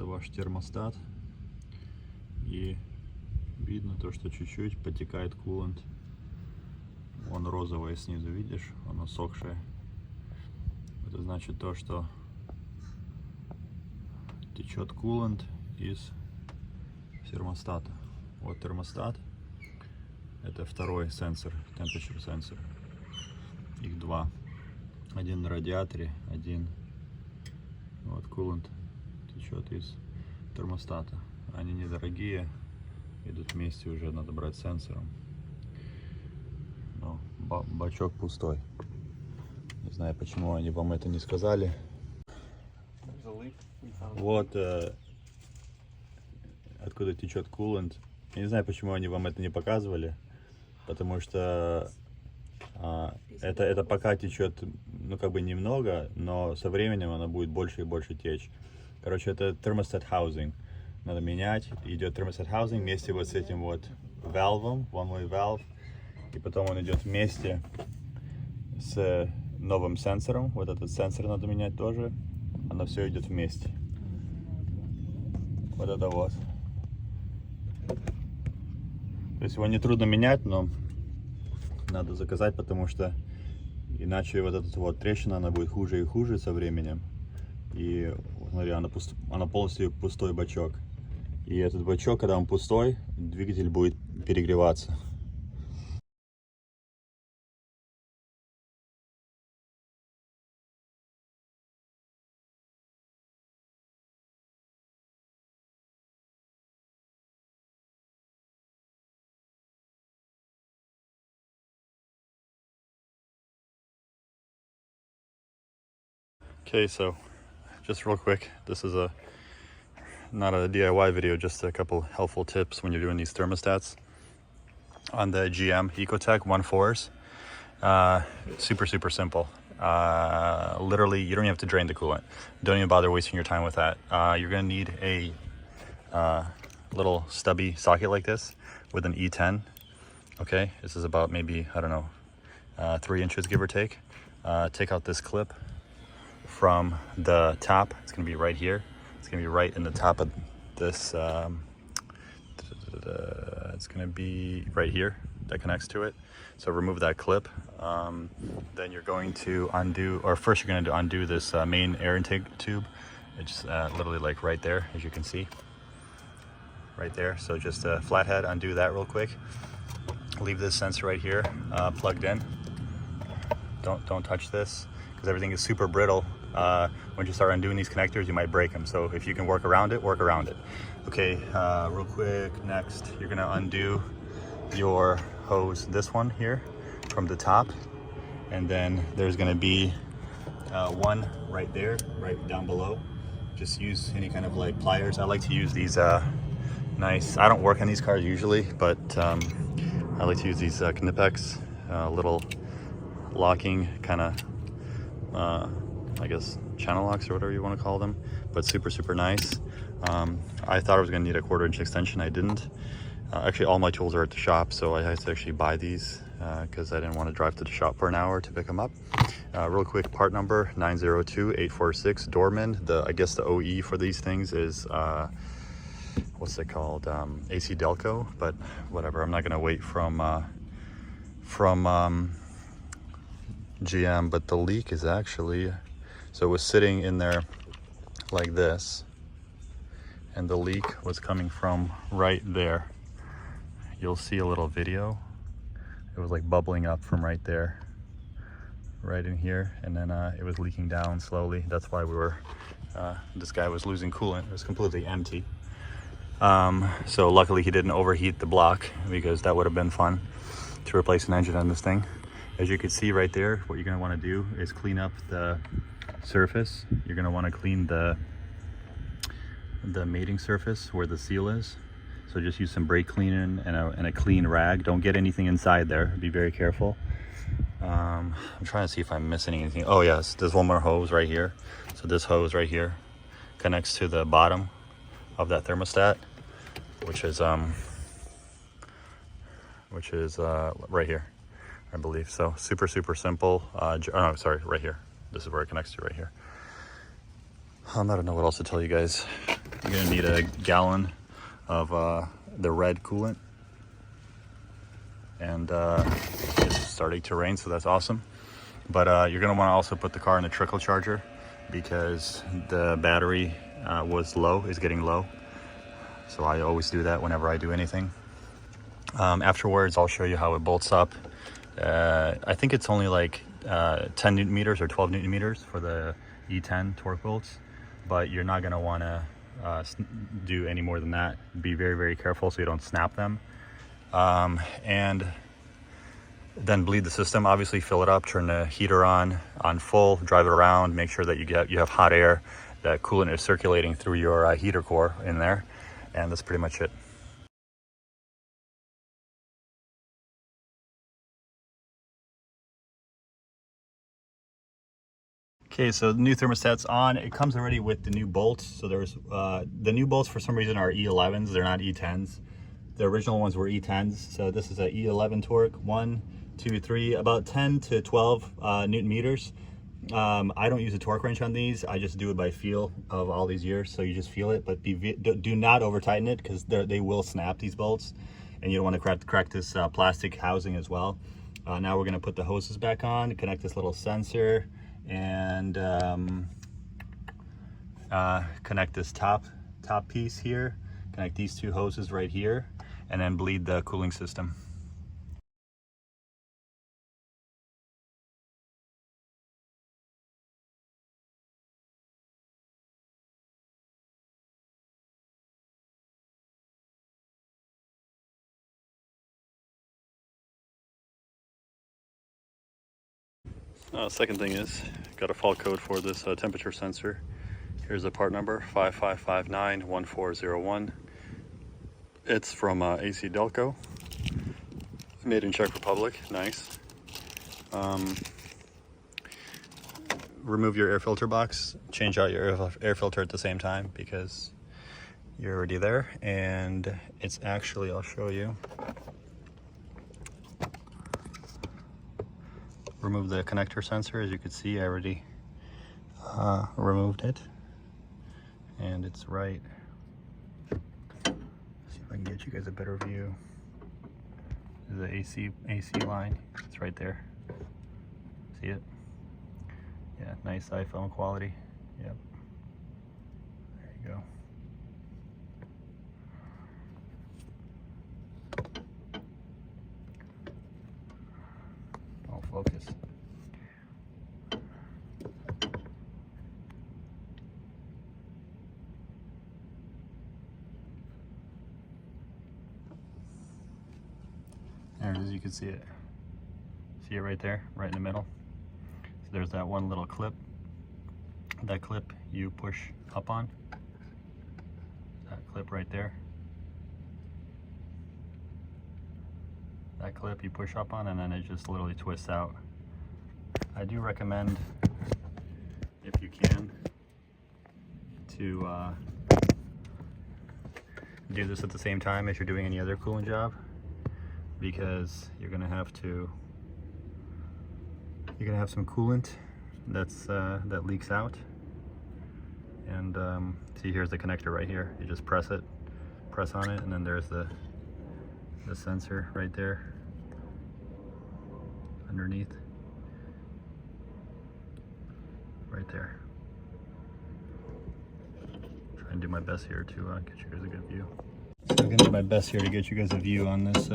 ваш термостат. И видно то, что чуть-чуть потекает кулант. Вон розовое снизу, видишь? Оно сохшее. Это значит то, что течет кулант из термостата. Вот термостат. Это второй сенсор, temperature сенсор. Их два. Один на радиаторе, один. Вот кулант течет из термостата. Они недорогие, идут вместе, уже надо брать сенсором. Но бачок пустой. Не знаю, почему они вам это не сказали. Вот откуда течет кулант. Я не знаю, почему они вам это не показывали, потому что это пока течет, ну, как бы немного, но со временем она будет больше и больше течь. Короче, это thermostat housing. Надо менять. Идет thermostat housing вместе вот с этим вот valve, one-way valve. И потом он идет вместе с новым сенсором. Вот этот сенсор надо менять тоже. Оно все идет вместе. Вот это вот. То есть его не трудно менять, но надо заказать, потому что иначе вот эта вот трещина, она будет хуже и хуже со временем. И смотри, она полностью пустой бачок. И этот бачок, когда он пустой, двигатель будет перегреваться. Okay, so just real quick, this is not a DIY video, just a couple helpful tips when you're doing these thermostats on the GM Ecotec 1.4s. Super simple. Literally, you don't even have to drain the coolant. Don't even bother wasting your time with that. You're gonna need a little stubby socket like this with an E10. Okay, this is about maybe, I don't know, 3 inches give or take. Take out this clip from the top. It's going to be right here. It's going to be right in the top of this. It's going to be right here that connects to it. So remove that clip. Then you're going to undo, or first you're going to undo this main air intake tube. It's literally like right there, as you can see. Right there. So just a flathead, undo that real quick. Leave this sensor right here plugged in. Don't touch this, because everything is super brittle. When you start undoing these connectors, you might break them. So if you can work around it, work around it. Okay, real quick, next, you're gonna undo your hose, this one here, from the top. And then there's gonna be one right there, right down below. Just use any kind of like pliers. I like to use these nice, I don't work on these cars usually, but I like to use these Knipex, little locking kind of I guess channel locks or whatever you want to call them, but super nice. I thought I was going to need a 1/4 inch extension. I didn't. Actually, all my tools are at the shop, so I had to actually buy these because I didn't want to drive to the shop for an hour to pick them up. Real quick, part number 902846 Dorman. I guess the OE for these things is what's it called, AC Delco, but whatever. I'm not going to wait from GM, but the leak is actually, so it was sitting in there like this, and the leak was coming from right there. You'll see a little video. It was like bubbling up from right there, right in here, and then it was leaking down slowly. That's why we were, this guy was losing coolant. It was completely empty. So luckily he didn't overheat the block, because that would have been fun to replace an engine on this thing. As you can see right there, what you're going to want to do is clean up the surface. You're going to want to clean the mating surface where the seal is. So just use some brake cleaner and a clean rag. Don't get anything inside there. Be very careful. I'm trying to see if I'm missing anything. Oh yes, there's one more hose right here. So this hose right here connects to the bottom of that thermostat, which is right here, I believe. So super simple. Oh no, sorry, right here. This is where it connects to, right here. I don't know what else to tell you guys. You're gonna need a gallon of the red coolant, and it's starting to rain, so that's awesome. But you're gonna wanna also put the car in a trickle charger because the battery is getting low. So I always do that whenever I do anything. Afterwards, I'll show you how it bolts up. I think it's only like 10 Newton meters or 12 Newton meters for the E10 torque bolts, but you're not gonna wanna do any more than that. Be very, very careful so you don't snap them. And then bleed the system. Obviously fill it up, turn the heater on full, drive it around, make sure that you have hot air, that coolant is circulating through your heater core in there, and that's pretty much it. Okay, so the new thermostat's on. It comes already with the new bolts. So there's the new bolts for some reason are E11s, they're not E10s. The original ones were E10s. So this is a E11 torque, 1, 2, 3, about 10 to 12 Newton meters. I don't use a torque wrench on these. I just do it by feel of all these years. So you just feel it, but do not over tighten it because they will snap, these bolts. And you don't want to crack this plastic housing as well. Now we're gonna put the hoses back on, connect this little sensor, and connect this top piece here, connect these two hoses right here, and then bleed the cooling system. Second thing is, got a fault code for this temperature sensor. Here's the part number, 55591401. It's from AC Delco, made in Czech Republic, nice. Remove your air filter box, change out your air filter at the same time because you're already there, and it's actually, I'll show you. Remove the connector sensor. As you can see, I already removed it, and it's right. See if I can get you guys a better view. This is the AC line. It's right there. See it? Yeah, nice iPhone quality. Yep. There you go. I'll focus. There it is, you can see it. See it right there, right in the middle? So there's that one little clip. That clip you push up on. That clip right there. That clip you push up on, and then it just literally twists out. I do recommend, if you can, to do this at the same time as you're doing any other cooling job, because you're gonna have some coolant that leaks out. And see, here's the connector right here. You just press on it, and then there's the sensor right there underneath, right there. Try and do my best here to get you guys a good view. So I'm gonna do my best here to get you guys a view on this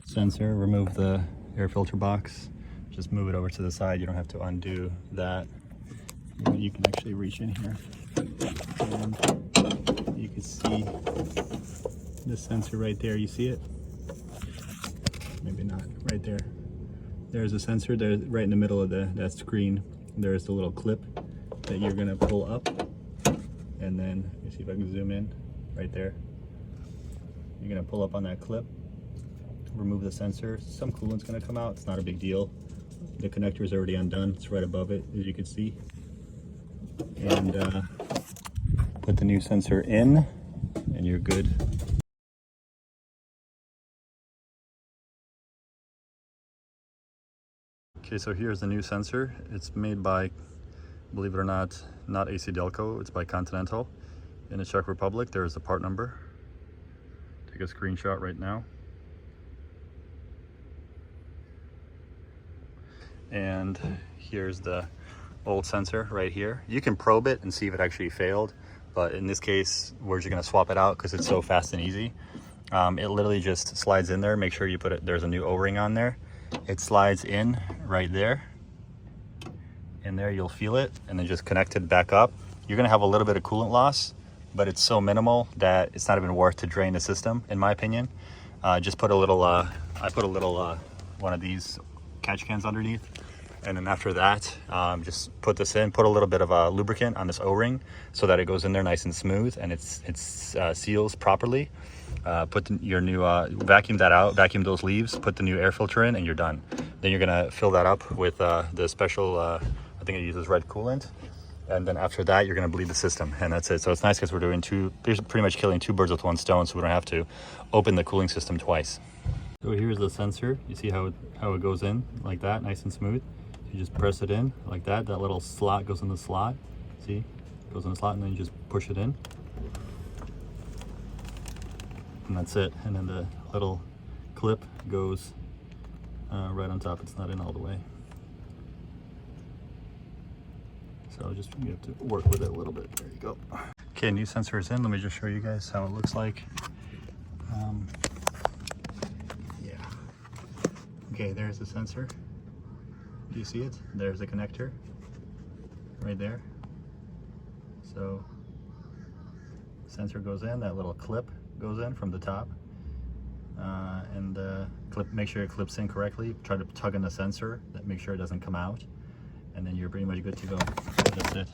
sensor. Remove the air filter box. Just move it over to the side. You don't have to undo that. You can actually reach in here, and you can see the sensor right there. You see it? Maybe not. Right there. There's a sensor there, right in the middle of that screen. There's the little clip that you're gonna pull up, and then let me see if I can zoom in. Right there. You're gonna pull up on that clip, remove the sensor. Some coolant's gonna come out. It's not a big deal. The connector is already undone. It's right above it, as you can see. And put the new sensor in, and you're good. Okay, so here's the new sensor. It's made by, believe it or not AC Delco. It's by Continental. in the Czech Republic. There's the part number. Take a screenshot right now. And here's the old sensor right here. You can probe it and see if it actually failed, but in this case we're just going to swap it out because it's so fast and easy. It literally just slides in there. Make sure you put it, there's a new O-ring on there. It slides in right there. In there you'll feel it, and then just connect it back up. You're going to have a little bit of coolant loss, but it's so minimal that it's not even worth to drain the system, in my opinion. Just put a little I put a little one of these catch cans underneath, and then after that just put this in, put a little bit of lubricant on this O-ring so that it goes in there nice and smooth and it seals properly. Put your new vacuum that out, vacuum those leaves, put the new air filter in, and you're done. Then you're gonna fill that up with the special I think it uses red coolant, and then after that you're gonna bleed the system, and that's it. So it's nice because we're doing pretty much killing two birds with one stone, so we don't have to open the cooling system twice. So here's the sensor. You see how it goes in like that, nice and smooth. You just press it in like that. That little slot goes in the slot. See, it goes in the slot, and then you just push it in, and that's it. And then the little clip goes right on top. It's not in all the way, so just you have to work with it a little bit. There you go. Okay, new sensor is in. Let me just show you guys how it looks like. Okay, there's the sensor. Do you see it? There's the connector right there. So sensor goes in, that little clip goes in from the top, and the clip, make sure it clips in correctly. Try to tug on the sensor, make sure it doesn't come out, and then you're pretty much good to go. That's it.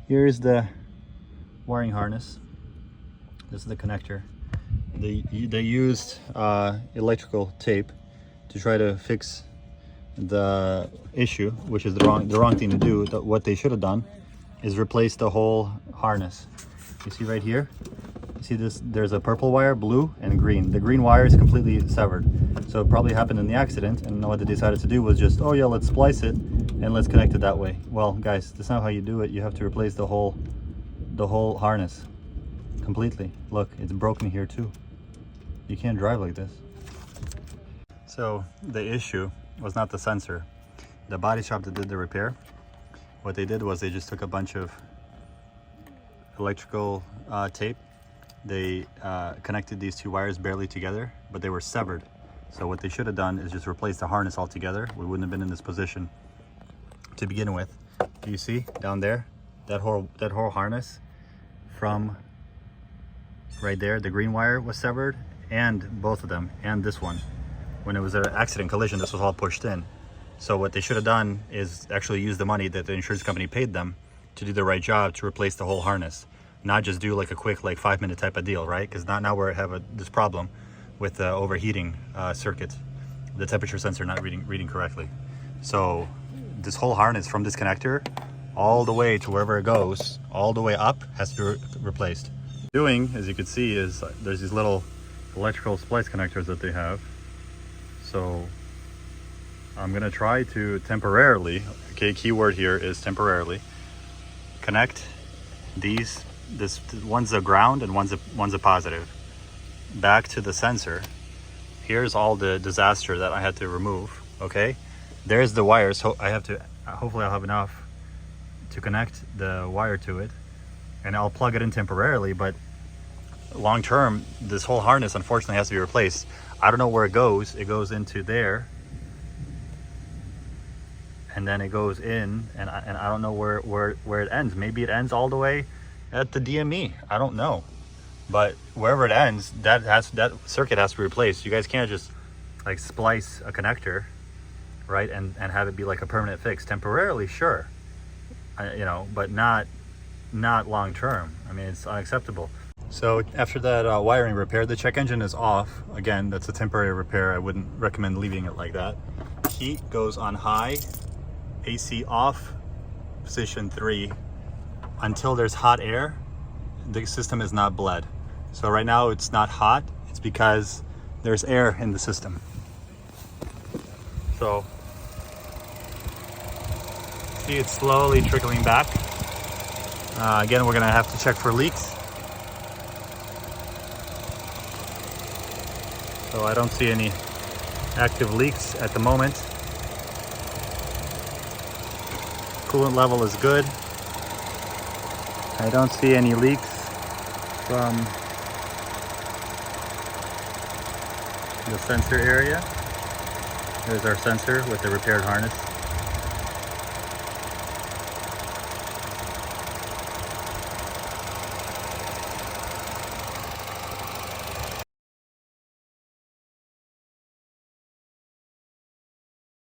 Here's the wiring harness. This is the connector. They used electrical tape to try to fix the issue, which is the wrong thing to do. What they should have done is replace the whole harness. You see right here? You see this? There's a purple wire, blue, and green. The green wire is completely severed. So it probably happened in the accident, and what they decided to do was just, oh yeah, let's splice it and let's connect it that way. Well, guys, that's not how you do it. You have to replace the whole harness completely. Look, it's broken here too. You can't drive like this. So the issue was not the sensor. The body shop that did the repair, what they did was they just took a bunch of electrical tape. They connected these two wires barely together, but they were severed. So what they should have done is just replace the harness altogether. We wouldn't have been in this position to begin with. Do you see down there that whole harness from right there? The green wire was severed, and both of them, and this one. When it was an accident collision, this was all pushed in. So what they should have done is actually use the money that the insurance company paid them to do the right job to replace the whole harness, not just do like a quick 5-minute type of deal, right? Because now we have this problem with the overheating circuit, the temperature sensor not reading correctly. So this whole harness from this connector all the way to wherever it goes, all the way up, has to be replaced. Doing, as you can see, is there's these little electrical splice connectors that they have. So I'm gonna try to temporarily, okay, keyword here is temporarily, connect these. This one's a ground and one's a positive, back to the sensor. Here's all the disaster that I had to remove. Okay, there's the wires. So I have to, hopefully I'll have enough to connect the wire to it, and I'll plug it in temporarily, but long term this whole harness unfortunately has to be replaced. I don't know where it goes. It goes into there, and then it goes in, and I don't know where it ends. Maybe it ends all the way at the DME. I don't know, but wherever it ends, that circuit has to be replaced. You guys can't just splice a connector, right, and have it be like a permanent fix. Temporarily, sure, you know, but not long term. I mean, it's unacceptable. So after that wiring repair, the check engine is off. Again, that's a temporary repair. I wouldn't recommend leaving it like that. Heat goes on high, AC off, position 3. Until there's hot air, the system is not bled. So right now it's not hot. It's because there's air in the system. So see, it's slowly trickling back. Again, we're gonna have to check for leaks. So I don't see any active leaks at the moment. Coolant level is good. I don't see any leaks from the sensor area. There's our sensor with the repaired harness.